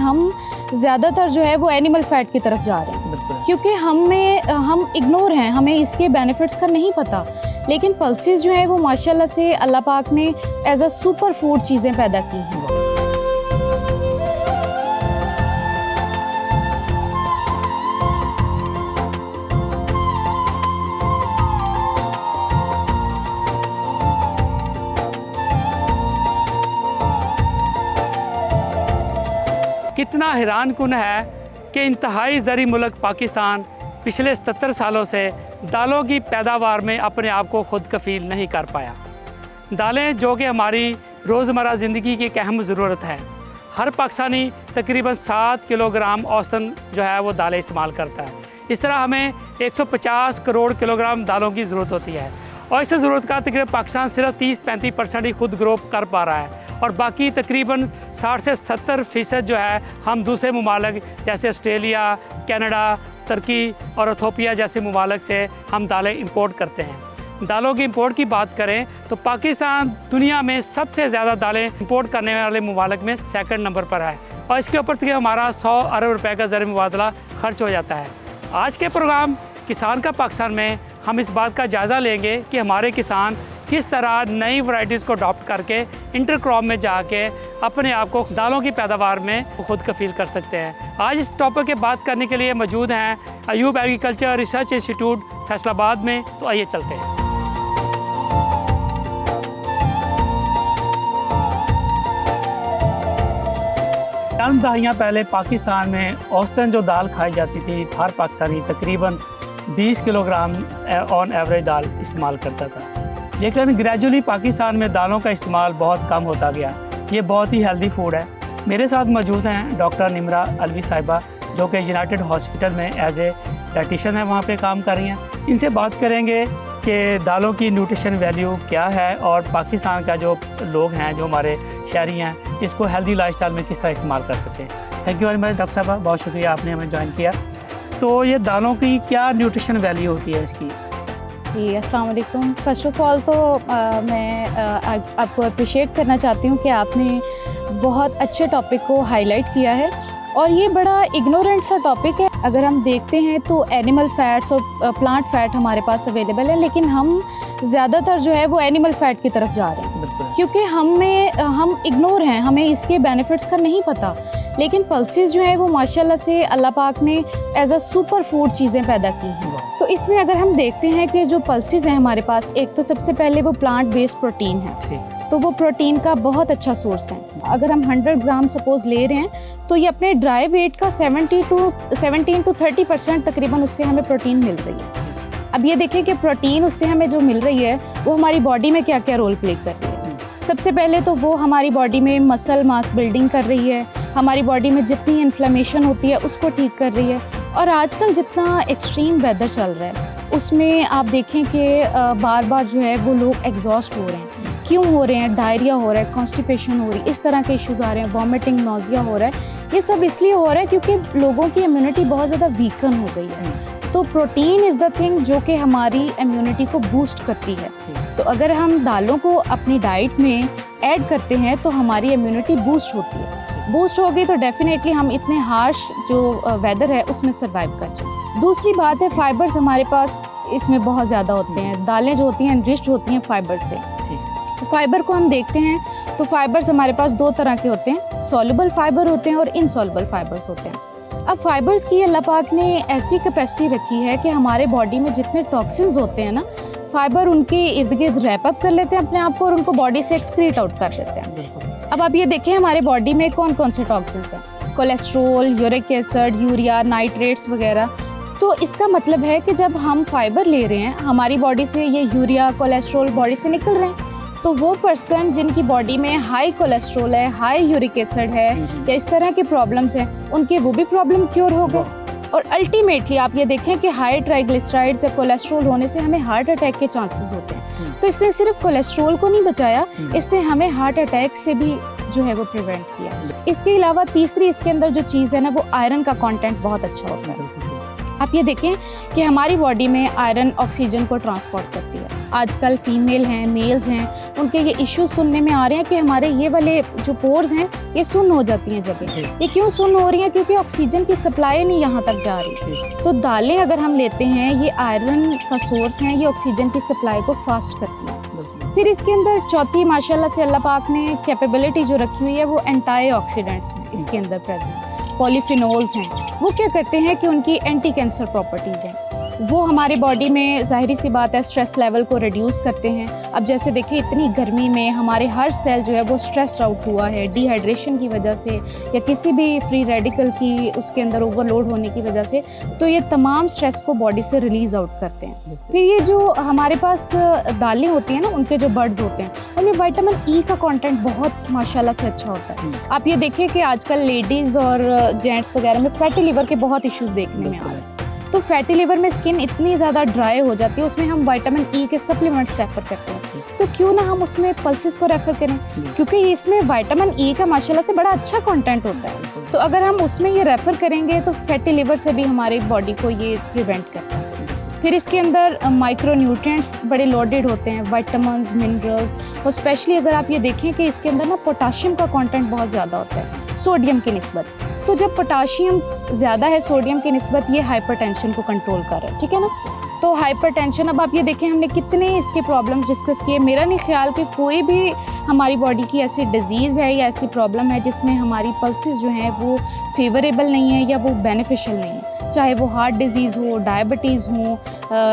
हम ज़्यादातर जो है वो एनिमल फैट की तरफ जा रहे हैं, क्योंकि हम इग्नोर हैं, हमें इसके बेनिफिट्स का नहीं पता। लेकिन पल्सेस जो है वो माशाल्लाह से अल्लाह पाक ने एज अ सुपर फूड चीज़ें पैदा की हैं। कितना हैरानकुन है कि इंतहाई ज़री मुल्क पाकिस्तान पिछले 77 सालों से दालों की पैदावार में अपने आप को खुद कफ़ील नहीं कर पाया। दालें जो कि हमारी रोज़मर्रा ज़िंदगी की एक अहम ज़रूरत है। हर पाकिस्तानी तकरीबन 7 किलोग्राम औसतन जो है वो दालें इस्तेमाल करता है। इस तरह हमें 150 करोड़ किलोग्राम दालों की ज़रूरत होती है और इस ज़रूरत का तकरीबन पाकिस्तान सिर्फ 30-35% ही खुद ग्रो कर पा रहा है और बाकी तकरीबन 60 से 70% जो है हम दूसरे ममालिक जैसे ऑस्ट्रेलिया, कनाडा, तुर्की और इथियोपिया जैसे ममालिक से हम दालें इंपोर्ट करते हैं। दालों की इंपोर्ट की बात करें तो पाकिस्तान दुनिया में सबसे ज़्यादा दालें इंपोर्ट करने वाले ममालिक में 2nd नंबर पर है और इसके ऊपर तक हमारा 100 अरब रुपए का ज़र मुबादला खर्च हो जाता है। आज के प्रोग्राम किसान का पाकिस्तान में हम इस बात का जायज़ा लेंगे कि हमारे किसान किस तरह नई वैरायटीज़ को अडॉप्ट करके इंटरक्रॉप में जाके अपने आप को दालों की पैदावार में खुद कफ़ील कर सकते हैं। आज इस टॉपिक के बात करने के लिए मौजूद हैं Ayub agriculture research institute Faisalabad में। तो आइए चलते हैं। चंद दहाइयाँ पहले पाकिस्तान में औसतन जो दाल खाई जाती थी, हर पाकिस्तानी तकरीबन 20 किलोग्राम ऑन एवरेज दाल इस्तेमाल करता था। लेकिन ग्रेजुअली पाकिस्तान में दालों का इस्तेमाल बहुत कम होता गया। ये बहुत ही हेल्दी फूड है। मेरे साथ मौजूद हैं डॉक्टर निमरा अलवी साहिबा, जो कि यूनाइटेड हॉस्पिटल में एज ए डाइटिशियन है, वहाँ पे काम कर रही हैं। इनसे बात करेंगे कि दालों की न्यूट्रिशन वैल्यू क्या है और पाकिस्तान का जो लोग हैं, जो हमारे शहरी हैं, इसको हेल्दी लाइफस्टाइल में किस तरह इस्तेमाल कर सकें। Thank you very much doctor साहबा, बहुत शुक्रिया आपने हमें ज्वाइन किया। तो ये दालों की क्या न्यूट्रिशन वैल्यू होती है इसकी? जी अस्सलाम वालेकुम। फ़र्स्ट ऑफ़ ऑल तो मैं आपको अप्रिशिएट करना चाहती हूँ कि आपने बहुत अच्छे टॉपिक को हाईलाइट किया है और ये बड़ा इग्नोरेंट सा टॉपिक है। अगर हम देखते हैं तो एनिमल फ़ैट्स और प्लांट फ़ैट हमारे पास अवेलेबल है, लेकिन हम ज़्यादातर जो है वो एनिमल फ़ैट की तरफ जा रहे हैं, क्योंकि हम इग्नोर हैं, हमें इसके बेनिफिट्स का नहीं पता। लेकिन पल्सेस जो है वो माशाल्लाह से अल्लाह पाक ने एज अ सुपर फूड चीज़ें पैदा की हैं। तो इसमें अगर हम देखते हैं कि जो पल्सेस हैं हमारे पास, एक तो सबसे पहले वो प्लांट बेस्ड प्रोटीन है, तो वो प्रोटीन का बहुत अच्छा सोर्स है। अगर हम 100 ग्राम सपोज़ ले रहे हैं तो ये अपने ड्राई वेट का 17 to 30% तकरीबन उससे हमें प्रोटीन मिल रही है। अब ये देखें कि प्रोटीन उससे हमें जो मिल रही है वो हमारी बॉडी में क्या क्या रोल प्ले कर रही है। सबसे पहले तो वो हमारी बॉडी में मसल मास बिल्डिंग कर रही है, हमारी बॉडी में जितनी इन्फ्लेमेशन होती है उसको ठीक कर रही है। और आजकल जितना एक्सट्रीम वेदर चल रहा है उसमें आप देखें कि बार बार जो है वो लोग एग्जॉस्ट हो रहे हैं। क्यों हो रहे हैं? डायरिया हो रहा है, कॉन्स्टिपेशन हो रही है, इस तरह के इश्यूज़ आ रहे हैं, वॉमिटिंग, नोज़िया हो रहा है। ये सब इसलिए हो रहा है क्योंकि लोगों की इम्यूनिटी बहुत ज़्यादा वीकन हो गई है। तो प्रोटीन इज़ द थिंग जो कि हमारी इम्यूनिटी को बूस्ट करती है। तो अगर हम दालों को अपनी डाइट में ऐड करते हैं तो हमारी इम्यूनिटी बूस्ट होती है। बूस्ट होगी तो डेफिनेटली हम इतने हार्श जो वेदर है उसमें सर्वाइव कर जाए। दूसरी बात है फाइबर्स हमारे पास इसमें बहुत ज़्यादा होते हैं। दालें जो होती हैं एनरिच्ड होती हैं फाइबर से। तो फाइबर को हम देखते हैं तो फाइबर्स हमारे पास 2 तरह के होते हैं, सॉल्युबल फाइबर होते हैं और इनसॉल्युबल फाइबर्स होते हैं। अब फाइबर्स की अल्लाह पाक ने ऐसी कैपेसिटी रखी है कि हमारे बॉडी में जितने टॉक्सिन्स होते हैं ना, फाइबर उनके इर्द गिर्द रैप अप कर लेते हैं अपने आप को और उनको बॉडी से एक्सक्रीट आउट कर देते हैं। अब आप ये देखें हमारे बॉडी में कौन कौन से टॉक्सिन्स हैं, cholesterol, uric acid, urea, nitrates वगैरह। तो इसका मतलब है कि जब हम फाइबर ले रहे हैं हमारी बॉडी से ये यूरिया, कोलेस्ट्रोल बॉडी से निकल रहे हैं, तो वो पर्सन जिनकी बॉडी में हाई कोलेस्ट्रोल है, हाई यूरिक एसिड है या इस तरह के प्रॉब्लम्स हैं, उनके वो भी प्रॉब्लम क्योर हो गए। और अल्टीमेटली आप ये देखें कि हाई ट्राइग्लिसराइड्स या कोलेस्ट्रोल होने से हमें हार्ट अटैक के चांसेस होते हैं। तो इसने सिर्फ कोलेस्ट्रोल को नहीं बचाया, इसने हमें हार्ट अटैक से भी जो है वो प्रिवेंट किया। इसके अलावा तीसरी इसके अंदर जो चीज़ है ना, वो आयरन का कंटेंट बहुत अच्छा होता है। आप ये देखें कि हमारी बॉडी में आयरन ऑक्सीजन को ट्रांसपोर्ट करती है। आजकल फीमेल हैं, मेल्स हैं, उनके ये इश्यूज सुनने में आ रहे हैं कि हमारे ये वाले जो पोर्स हैं ये सुन्न हो जाती हैं जगह। ये क्यों सुन्न हो रही हैं? क्योंकि ऑक्सीजन की सप्लाई नहीं यहाँ तक जा रही। तो दालें अगर हम लेते हैं, ये आयरन का सोर्स हैं, ये ऑक्सीजन की सप्लाई को फास्ट करती हैं। फिर इसके अंदर चौथी माशाल्लाह से अल्लाह पाक ने कैपेबिलिटी जो रखी हुई है वो एंटी ऑक्सीडेंट्स हैं इसके अंदर प्रेजेंट, पॉलीफिनोल्स हैं। वो क्या करते हैं कि उनकी एंटी कैंसर प्रॉपर्टीज़ हैं, वो हमारी बॉडी में ज़ाहिरी सी बात है स्ट्रेस लेवल को रिड्यूस करते हैं। अब जैसे देखिए इतनी गर्मी में हमारे हर सेल जो है वो स्ट्रेस्ड आउट हुआ है डिहाइड्रेशन की वजह से या किसी भी फ्री रेडिकल की उसके अंदर ओवरलोड होने की वजह से, तो ये तमाम स्ट्रेस को बॉडी से रिलीज़ आउट करते हैं। फिर ये जो हमारे पास दालें होती हैं ना, उनके जो बर्ड्स होते हैं उनमें विटामिन ई का कंटेंट बहुत माशाल्लाह से अच्छा होता है। आप ये देखिए कि आजकल लेडीज़ और जेंट्स वगैरह में फैटी लिवर के बहुत इश्यूज़ देखने में आ रहे हैं। तो फैटी लिवर में स्किन इतनी ज़्यादा ड्राई हो जाती है, उसमें हम विटामिन ई के सप्लीमेंट्स रेफ़र करते हैं। तो क्यों ना हम उसमें पल्सेस को रेफ़र करें, क्योंकि इसमें विटामिन ई का माशाल्लाह से बड़ा अच्छा कंटेंट होता है। तो अगर हम उसमें ये रेफ़र करेंगे तो फैटी लिवर से भी हमारी बॉडी को ये प्रिवेंट करता है। फिर इसके अंदर माइक्रो न्यूट्रिएंट्स बड़े लोडेड होते हैं, विटामिन्स, मिनरल्स, और स्पेशली अगर आप ये देखें कि इसके अंदर ना पोटाशियम का कंटेंट बहुत ज़्यादा होता है सोडियम की निस्बत। तो जब पोटाशियम ज़्यादा है सोडियम की निस्बत, ये हाइपरटेंशन को कंट्रोल कर रहा है, ठीक है ना। तो हाइपरटेंशन, अब आप ये देखें हमने कितने इसके प्रॉब्लम्स डिस्कस किए। मेरा नहीं ख्याल कि कोई भी हमारी बॉडी की ऐसी डिजीज़ है या ऐसी प्रॉब्लम है जिसमें हमारी पल्सेस जो हैं वो फेवरेबल नहीं है या वो बेनिफिशियल नहीं है। चाहे वो हार्ट डिजीज़ हो, डायबिटीज़ हो,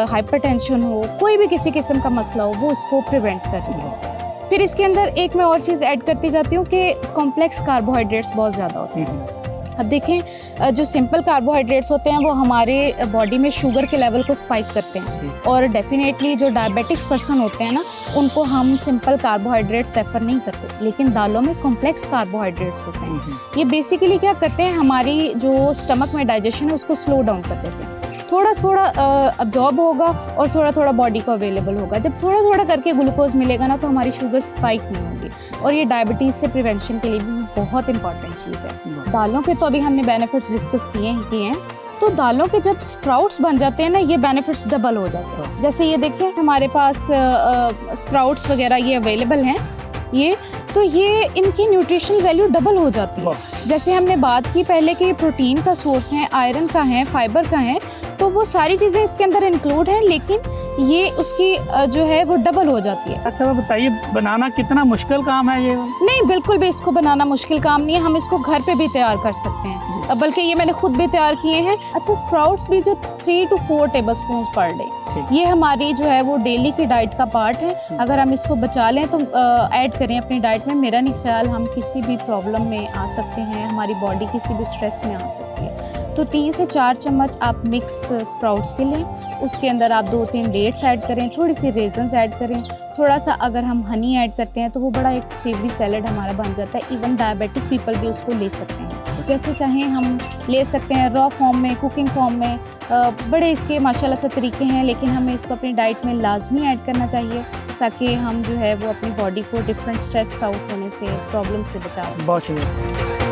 हाइपरटेंशन हो, कोई भी किसी किस्म का मसला हो, वो उसको प्रिवेंट कर रही है। फिर इसके अंदर एक मैं और चीज़ ऐड करती जाती हूँ कि कॉम्प्लेक्स कार्बोहाइड्रेट्स बहुत ज़्यादा होते हैं। अब देखें जो सिंपल कार्बोहाइड्रेट्स होते हैं वो हमारे बॉडी में शुगर के लेवल को स्पाइक करते हैं, और डेफिनेटली जो डायबिटिक्स पर्सन होते हैं ना, उनको हम सिंपल कार्बोहाइड्रेट्स रेफ़र नहीं करते, लेकिन दालों में कॉम्प्लेक्स कार्बोहाइड्रेट्स होते हैं। ये बेसिकली क्या करते हैं, हमारी जो स्टमक में डाइजेशन है उसको स्लो डाउन कर देते हैं। थोड़ा थोड़ा अब्जॉर्ब होगा और थोड़ा थोड़ा बॉडी को अवेलेबल होगा। जब थोड़ा थोड़ा करके ग्लूकोज मिलेगा ना, तो हमारी शुगर स्पाइक नहीं होगी, और ये डायबिटीज़ से प्रिवेंशन के लिए भी बहुत इंपॉर्टेंट चीज़ है। दालों के तो अभी हमने बेनिफिट्स डिस्कस किए हैं। तो दालों के जब स्प्राउट्स बन जाते हैं ना, ये बेनिफिट्स डबल हो जाते हैं। जैसे ये देखिए हमारे पास स्प्राउट्स वगैरह ये अवेलेबल हैं, तो ये इनकी न्यूट्रिशन वैल्यू डबल हो जाती है। जैसे हमने बात की पहले कि प्रोटीन का सोर्स है, आयरन का है, फाइबर का है, तो वो सारी चीज़ें इसके अंदर इंक्लूड हैं, लेकिन ये उसकी जो है वो डबल हो जाती है। अच्छा बताइए, बनाना कितना मुश्किल काम है ये? नहीं, बिल्कुल भी इसको बनाना मुश्किल काम नहीं है, हम इसको घर पे भी तैयार कर सकते हैं, बल्कि ये मैंने खुद भी तैयार किए हैं। अच्छा, स्प्राउट्स भी जो 3 to 4 टेबलस्पून पर डे, ये हमारी जो है वो डेली की डाइट का पार्ट है। अगर हम इसको बचा लें तो ऐड करें अपनी डाइट में, मेरा नहीं ख्याल हम किसी भी प्रॉब्लम में आ सकते हैं, हमारी बॉडी किसी भी स्ट्रेस में आ सकती है। तो 3 से 4 चम्मच आप मिक्स स्प्राउट्स के लें, उसके अंदर आप 2-3 डेट्स ऐड करें, थोड़ी सी रेजन्स ऐड करें, थोड़ा सा अगर हम हनी ऐड करते हैं तो वो बड़ा एक सेवरी सैलड हमारा बन जाता है। इवन डायबिटिक पीपल भी उसको ले सकते हैं, जैसे चाहें हम ले सकते हैं, रॉ फॉर्म में, कुकिंग फॉर्म में, बड़े इसके माशाल्लाह से तरीके हैं, लेकिन हमें इसको अपनी डाइट में लाजमी ऐड करना चाहिए ताकि हम जो है वो अपनी बॉडी को डिफरेंट स्ट्रेस आउट होने से, प्रॉब्लम से बचा सकें। बहुत शुक्रिया।